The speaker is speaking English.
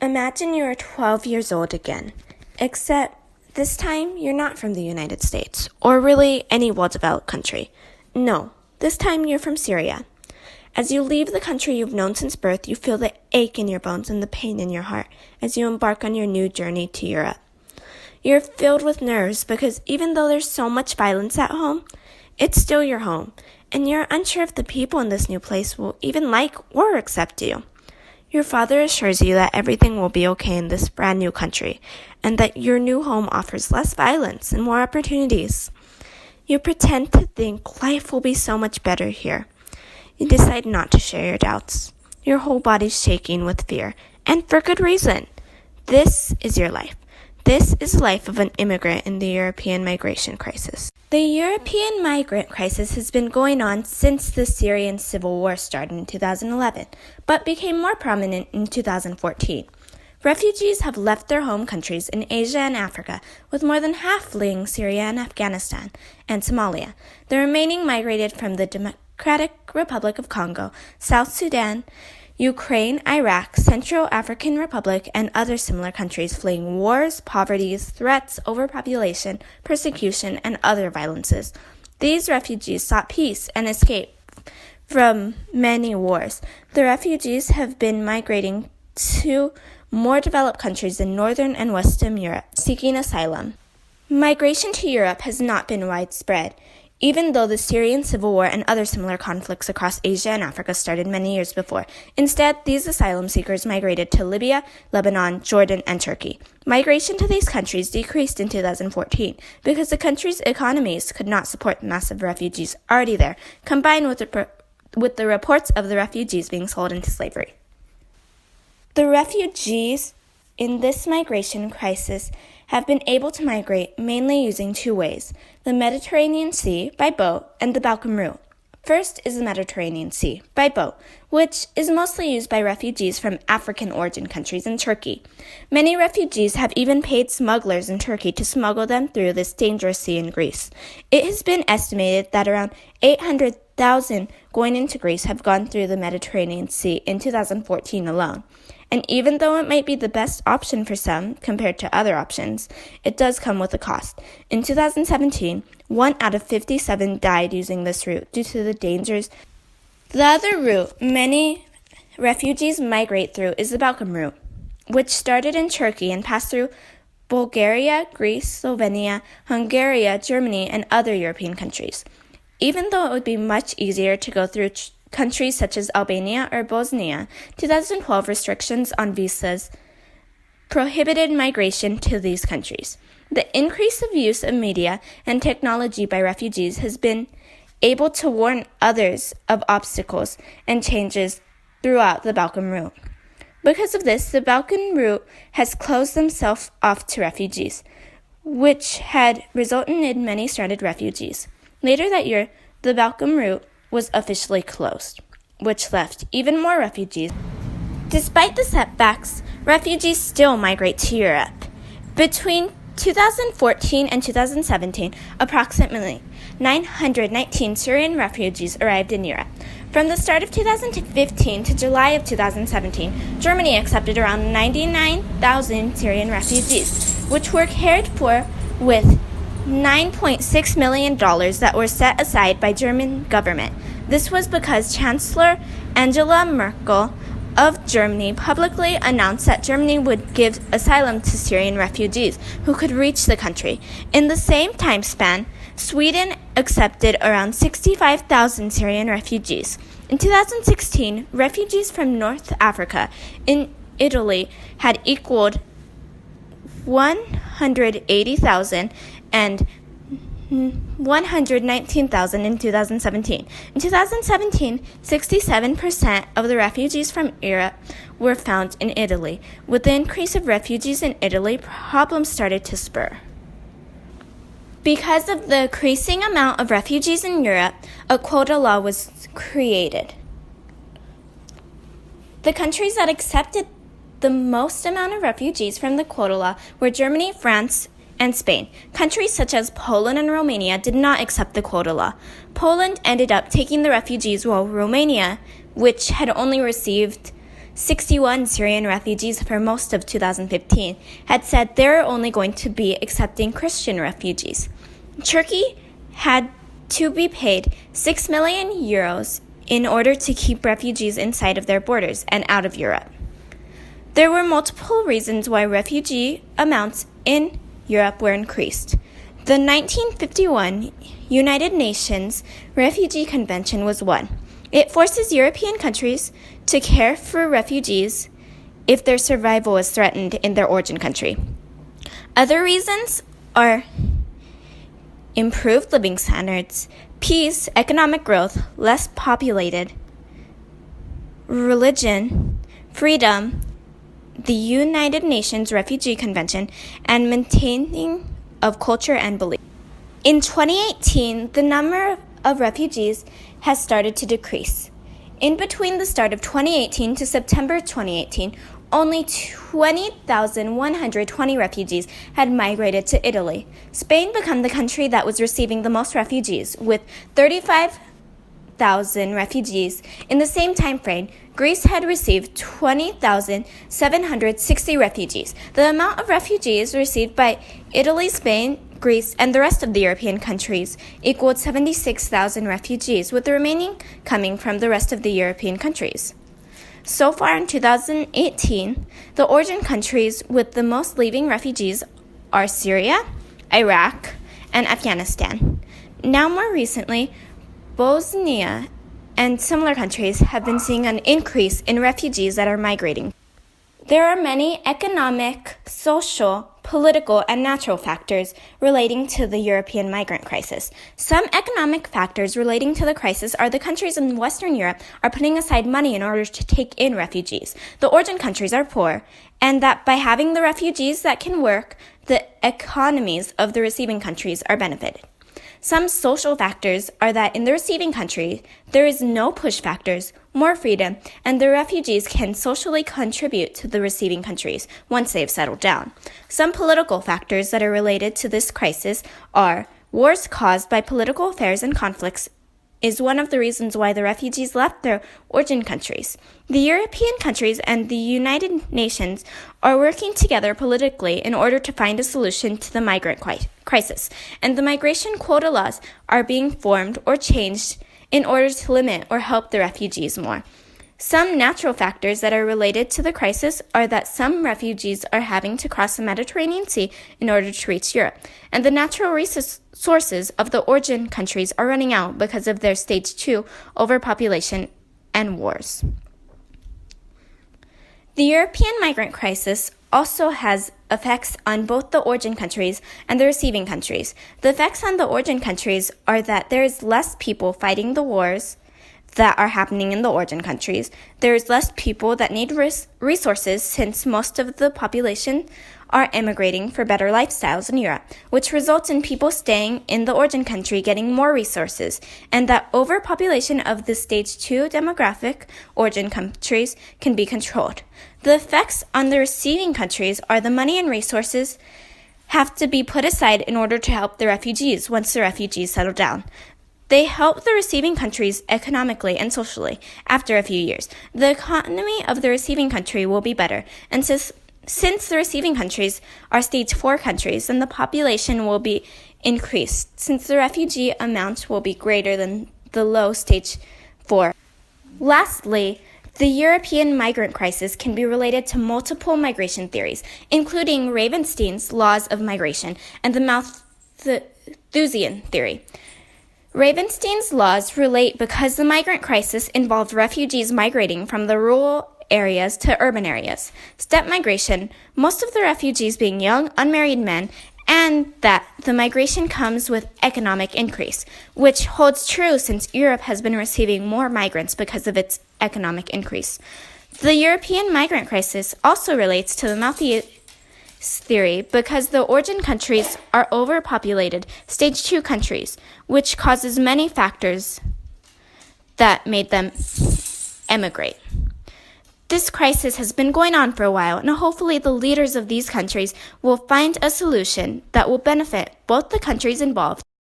Imagine you're 12 years old again, except this time you're not from the United States, or really any well-developed country. No, this time you're from Syria. As you leave the country you've known since birth, you feel the ache in your bones and the pain in your heart as you embark on your new journey to Europe. You're filled with nerves because even though there's so much violence at home, it's still your home, and you're unsure if the people in this new place will even like or accept you. Your father assures you that everything will be okay in this brand new country, and that your new home offers less violence and more opportunities. You pretend to think life will be so much better here. You decide not to share your doubts. Your whole body's shaking with fear, and for good reason. This is your life. This is the life of an immigrant in the European migration crisis. The European migrant crisis has been going on since the Syrian civil war started in 2011, but became more prominent in 2014. Refugees have left their home countries in Asia and Africa, with more than half fleeing Syria and Afghanistan and Somalia. The remaining migrated from the Democratic Republic of Congo, South Sudan, Ukraine, Iraq, Central African Republic, and other similar countries fleeing wars, poverty, threats, overpopulation, persecution, and other violences. These refugees sought peace and escape from many wars. The refugees have been migrating to more developed countries in Northern and Western Europe, seeking asylum. Migration to Europe has not been widespread, even though the Syrian civil war and other similar conflicts across Asia and Africa started many years before. Instead, these asylum seekers migrated to Libya, Lebanon, Jordan, and Turkey. Migration to these countries decreased in 2014 because the countries' economies could not support the massive refugees already there, combined with the reports of the refugees being sold into slavery. The refugees in this migration crisis have been able to migrate mainly using two ways: the Mediterranean Sea by boat and the Balcom Route. First is the Mediterranean Sea by boat, which is mostly used by refugees from African origin countries and Turkey. Many refugees have even paid smugglers in Turkey to smuggle them through this dangerous sea in Greece. It has been estimated that around 800,000 going into Greece have gone through the Mediterranean Sea in 2014 alone. And even though it might be the best option for some compared to other options, it does come with a cost. In 2017, 1 out of 57 died using this route due to the dangers. The other route many refugees migrate through is the Balcom Route, which started in Turkey and passed through Bulgaria, Greece, Slovenia, Hungary, Germany, and other European countries. Even though it would be much easier to go through countries such as Albania or Bosnia, 2012 restrictions on visas prohibited migration to these countries. The increase of use of media and technology by refugees has been able to warn others of obstacles and changes throughout the Balcom Route. Because of this, the Balcom Route has closed themselves off to refugees, which had resulted in many stranded refugees. Later that year, the Balcom Route was officially closed, which left even more refugees. Despite the setbacks, refugees still migrate to Europe. Between 2014 and 2017, approximately 919 Syrian refugees arrived in Europe. From the start of 2015 to July of 2017, Germany accepted around 99,000 Syrian refugees, which were cared for with $9.6 million that were set aside by German government. This was because Chancellor Angela Merkel of Germany publicly announced that Germany would give asylum to Syrian refugees who could reach the country. In the same time span, Sweden accepted around 65,000 Syrian refugees. In 2016, refugees from North Africa in Italy had equaled 180,000 and 119,000 in 2017. In 2017, 67% of the refugees from Europe were found in Italy. With the increase of refugees in Italy, problems started to spur. Because of the increasing amount of refugees in Europe, a quota law was created. The countries that accepted the most amount of refugees from the quota law were Germany, France, and Spain. Countries such as Poland and Romania did not accept the quota law. Poland ended up taking the refugees, while Romania, which had only received 61 Syrian refugees for most of 2015 had said they were only going to be accepting Christian refugees. Turkey had to be paid 6 million euros in order to keep refugees inside of their borders and out of Europe. There were multiple reasons why refugee amounts in Europe were increased. The 1951 United Nations Refugee Convention was one. It forces European countries to care for refugees if their survival is threatened in their origin country. Other reasons are improved living standards, peace, economic growth, less populated, religion, freedom, the United Nations Refugee Convention, and maintaining of culture and belief. In 2018, the number of refugees has started to decrease. In between the start of 2018 to September 2018, only 20,120 refugees had migrated to Italy. Spain became the country that was receiving the most refugees, with 35,000 refugees. In the same time frame, Greece had received 20,760 refugees. The amount of refugees received by Italy, Spain, Greece, and the rest of the European countries equaled 76,000 refugees, with the remaining coming from the rest of the European countries. So far in 2018, the origin countries with the most leaving refugees are Syria, Iraq, and Afghanistan. Now more recently, Bosnia and similar countries have been seeing an increase in refugees that are migrating. There are many economic, social, political, and natural factors relating to the European migrant crisis. Some economic factors relating to the crisis are the countries in Western Europe are putting aside money in order to take in refugees. The origin countries are poor, and that by having the refugees that can work, the economies of the receiving countries are benefited. Some social factors are that in the receiving country, there is no push factors, more freedom, and the refugees can socially contribute to the receiving countries once they've settled down. Some political factors that are related to this crisis are wars caused by political affairs and conflicts is one of the reasons why the refugees left their origin countries. The European countries and the United Nations are working together politically in order to find a solution to the migrant crisis, and the migration quota laws are being formed or changed in order to limit or help the refugees more. Some natural factors that are related to the crisis are that some refugees are having to cross the Mediterranean Sea in order to reach Europe, and the natural resources of the origin countries are running out because of their stage 2 overpopulation and wars. The European migrant crisis also has effects on both the origin countries and the receiving countries. The effects on the origin countries are that there is less people fighting the wars that are happening in the origin countries. There is less people that need resources since most of the population are immigrating for better lifestyles in Europe, which results in people staying in the origin country getting more resources, and that overpopulation of the stage 2 demographic origin countries can be controlled. The effects on the receiving countries are the money and resources have to be put aside in order to help the refugees once the refugees settle down. They help the receiving countries economically and socially. After a few years, the economy of the receiving country will be better, and since the receiving countries are stage 4 countries, then the population will be increased, since the refugee amount will be greater than the low stage 4. Lastly, the European migrant crisis can be related to multiple migration theories, including Ravenstein's laws of migration and the Malthusian theory. Ravenstein's laws relate because the migrant crisis involved refugees migrating from the rural areas to urban areas. Step migration, most of the refugees being young, unmarried men, and that the migration comes with economic increase, which holds true since Europe has been receiving more migrants because of its economic increase. The European migrant crisis also relates to the Malthusian theory because the origin countries are overpopulated stage 2 countries, which causes many factors that made them emigrate. This crisis has been going on for a while, and hopefully the leaders of these countries will find a solution that will benefit both the countries involved